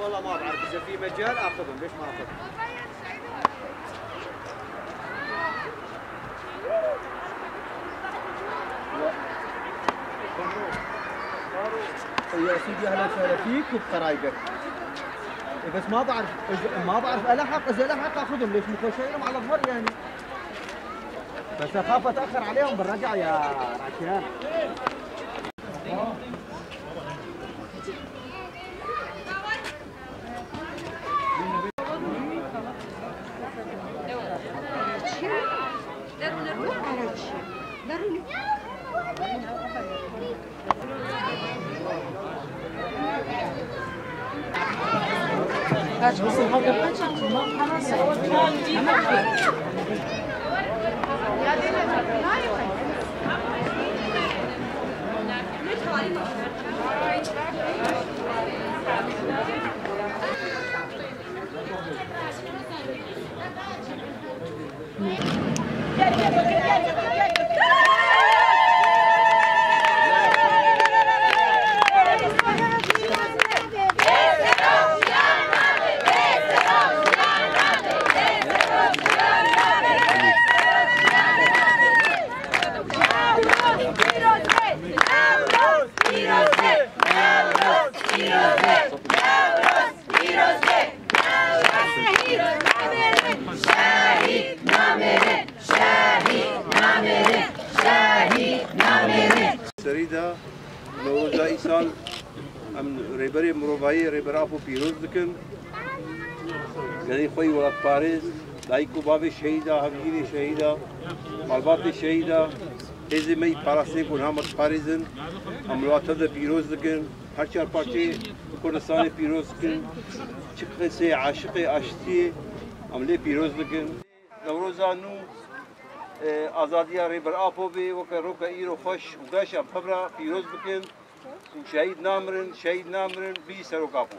والله ما بعرف اذا في مجال اخذهم، ليش ما اخذهم؟ يا سيدي اهلا وسهلا فيك وبقرايبك. بس ما بعرف الحق، اذا الحق اخذهم، ليش مخشينهم على الظهر يعني؟ بس اخاف اتاخر عليهم بالرجع يا راشيان. سريدا نوروزا ایسال ام ریبری مروبایی ریبر آفو پیروز دکن گذی خوی ولاد پاریز دایکو باب شهیدا هفگیری شهیدا مالبات شهیدا هزی می پاراستی کن همت پاریزن ام لاتد پیروز دکن هر چهار پارچه کردستان پیروز دکن چقدر سه عاشق عاشقی ام لی پیروز دکن نوروزا نو آزادی ریبر آپو بی وکر روکا ایرو خوش و داشت ام خبره پیروز بکن و شهید نامرن بی سروک آپو